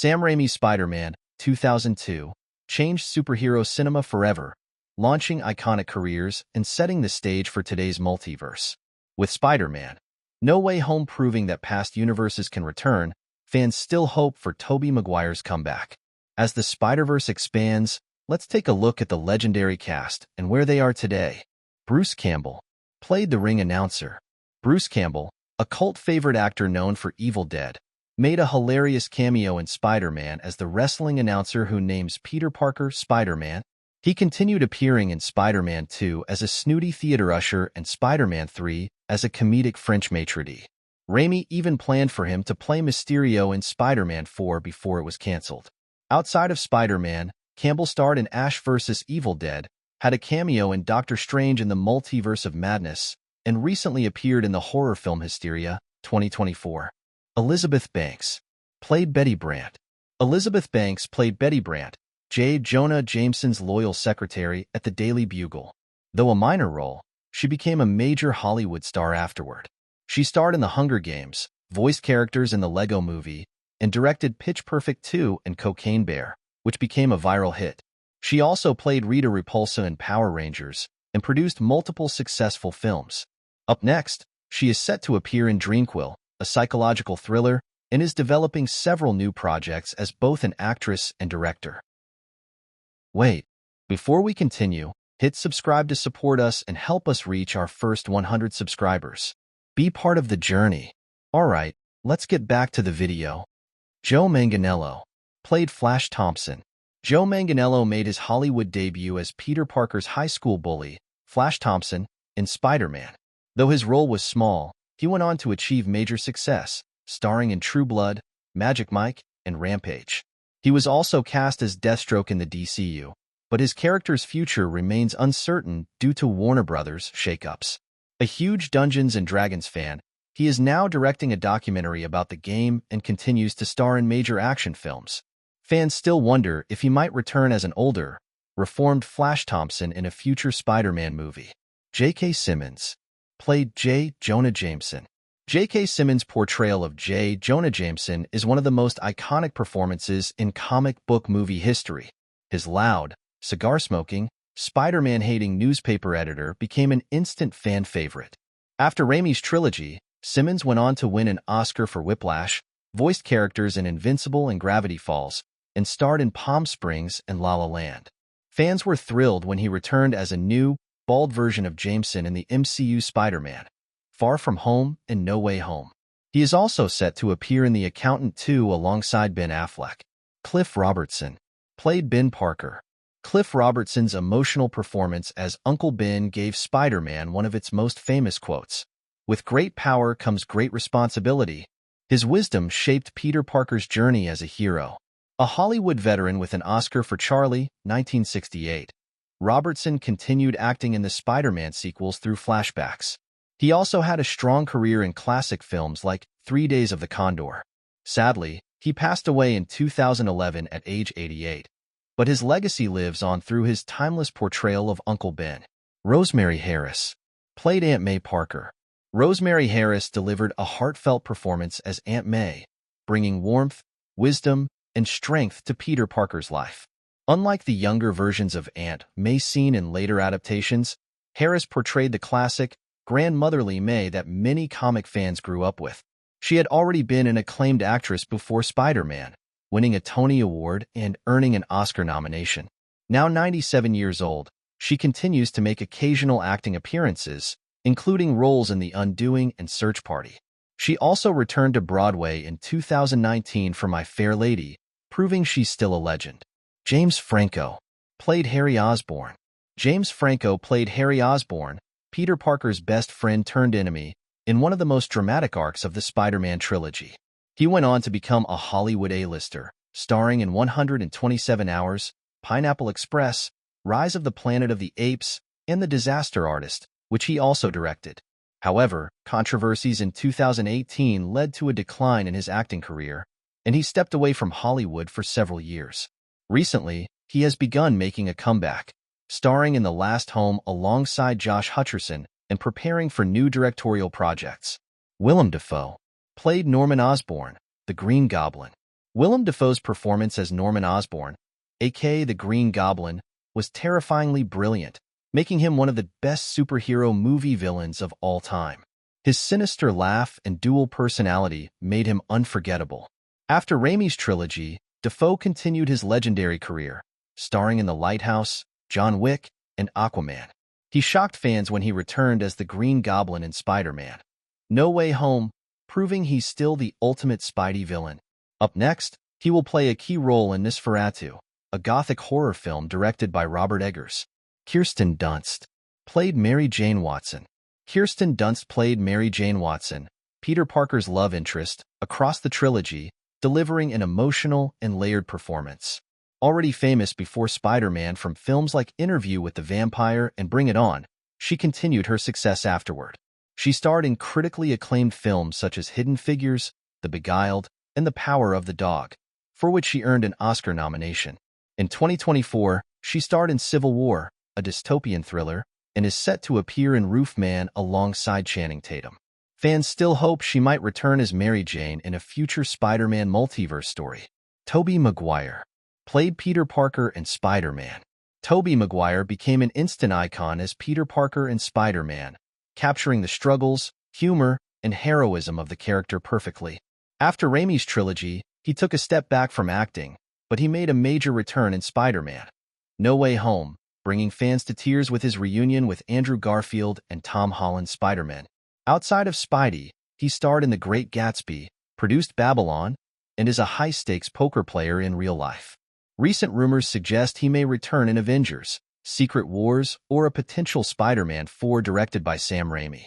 Sam Raimi Spider-Man, 2002, changed superhero cinema forever, launching iconic careers and setting the stage for today's multiverse. With Spider-Man, No Way Home proving that past universes can return, fans still hope for Tobey Maguire's comeback. As the Spider-Verse expands, let's take a look at the legendary cast and where they are today. Bruce Campbell played the ring announcer. Bruce Campbell, a cult favorite actor known for Evil Dead, made a hilarious cameo in Spider-Man as the wrestling announcer who names Peter Parker Spider-Man. He continued appearing in Spider-Man 2 as a snooty theater usher and Spider-Man 3 as a comedic French maitre d'. Raimi even planned for him to play Mysterio in Spider-Man 4 before it was canceled. Outside of Spider-Man, Campbell starred in Ash vs. Evil Dead, had a cameo in Doctor Strange in the Multiverse of Madness, and recently appeared in the horror film Hysteria, 2024. Elizabeth Banks played Betty Brant. Elizabeth Banks played Betty Brant, J. Jonah Jameson's loyal secretary at the Daily Bugle. Though a minor role, she became a major Hollywood star afterward. She starred in The Hunger Games, voiced characters in the Lego Movie, and directed Pitch Perfect 2 and Cocaine Bear, which became a viral hit. She also played Rita Repulsa in Power Rangers and produced multiple successful films. Up next, she is set to appear in Dreamquil, a psychological thriller, and is developing several new projects as both an actress and director. Wait, before we continue, hit subscribe to support us and help us reach our first 100 subscribers. Be part of the journey. Alright, let's get back to the video. Joe Manganiello played Flash Thompson. Joe Manganiello made his Hollywood debut as Peter Parker's high school bully, Flash Thompson, in Spider-Man. Though his role was small, he went on to achieve major success, starring in True Blood, Magic Mike, and Rampage. He was also cast as Deathstroke in the DCU, but his character's future remains uncertain due to Warner Brothers' shakeups. A huge Dungeons & Dragons fan, he is now directing a documentary about the game and continues to star in major action films. Fans still wonder if he might return as an older, reformed Flash Thompson in a future Spider-Man movie. J.K. Simmons played J. Jonah Jameson. J.K. Simmons' portrayal of J. Jonah Jameson is one of the most iconic performances in comic book movie history. His loud, cigar-smoking, Spider-Man-hating newspaper editor became an instant fan favorite. After Raimi's trilogy, Simmons went on to win an Oscar for Whiplash, voiced characters in Invincible and Gravity Falls, and starred in Palm Springs and La La Land. Fans were thrilled when he returned as a new, bald version of Jameson in the MCU Spider-Man, Far From Home and No Way Home. He is also set to appear in The Accountant 2 alongside Ben Affleck. Cliff Robertson played Ben Parker. Cliff Robertson's emotional performance as Uncle Ben gave Spider-Man one of its most famous quotes. With great power comes great responsibility. His wisdom shaped Peter Parker's journey as a hero. A Hollywood veteran with an Oscar for Charlie, 1968, Robertson continued acting in the Spider-Man sequels through flashbacks. He also had a strong career in classic films like 3 Days of the Condor. Sadly, he passed away in 2011 at age 88. But his legacy lives on through his timeless portrayal of Uncle Ben. Rosemary Harris played Aunt May Parker. Rosemary Harris delivered a heartfelt performance as Aunt May, bringing warmth, wisdom, and strength to Peter Parker's life. Unlike the younger versions of Aunt May seen in later adaptations, Harris portrayed the classic, grandmotherly May that many comic fans grew up with. She had already been an acclaimed actress before Spider-Man, winning a Tony Award and earning an Oscar nomination. Now 97 years old, she continues to make occasional acting appearances, including roles in The Undoing and Search Party. She also returned to Broadway in 2019 for My Fair Lady, proving she's still a legend. James Franco played Harry Osborn. James Franco played Harry Osborn, Peter Parker's best friend turned enemy, in one of the most dramatic arcs of the Spider-Man trilogy. He went on to become a Hollywood A-lister, starring in 127 Hours, Pineapple Express, Rise of the Planet of the Apes, and The Disaster Artist, which he also directed. However, controversies in 2018 led to a decline in his acting career, and he stepped away from Hollywood for several years. Recently, he has begun making a comeback, starring in The Last Home alongside Josh Hutcherson and preparing for new directorial projects. Willem Dafoe played Norman Osborn, the Green Goblin. Willem Dafoe's performance as Norman Osborn, aka the Green Goblin, was terrifyingly brilliant, making him one of the best superhero movie villains of all time. His sinister laugh and dual personality made him unforgettable. After Raimi's trilogy, Dafoe continued his legendary career, starring in The Lighthouse, John Wick, and Aquaman. He shocked fans when he returned as the Green Goblin in Spider-Man: No Way Home, proving he's still the ultimate Spidey villain. Up next, he will play a key role in Nosferatu, a gothic horror film directed by Robert Eggers. Kirsten Dunst played Mary Jane Watson. Kirsten Dunst played Mary Jane Watson, Peter Parker's love interest, across the trilogy, delivering an emotional and layered performance. Already famous before Spider-Man from films like Interview with the Vampire and Bring It On, she continued her success afterward. She starred in critically acclaimed films such as Hidden Figures, The Beguiled, and The Power of the Dog, for which she earned an Oscar nomination. In 2024, she starred in Civil War, a dystopian thriller, and is set to appear in Roof Man alongside Channing Tatum. Fans still hope she might return as Mary Jane in a future Spider-Man multiverse story. Tobey Maguire played Peter Parker in Spider-Man. Tobey Maguire became an instant icon as Peter Parker in Spider-Man, capturing the struggles, humor, and heroism of the character perfectly. After Raimi's trilogy, he took a step back from acting, but he made a major return in Spider-Man: No Way Home, bringing fans to tears with his reunion with Andrew Garfield and Tom Holland's Spider-Man. Outside of Spidey, he starred in The Great Gatsby, produced Babylon, and is a high-stakes poker player in real life. Recent rumors suggest he may return in Avengers, Secret Wars, or a potential Spider-Man 4 directed by Sam Raimi.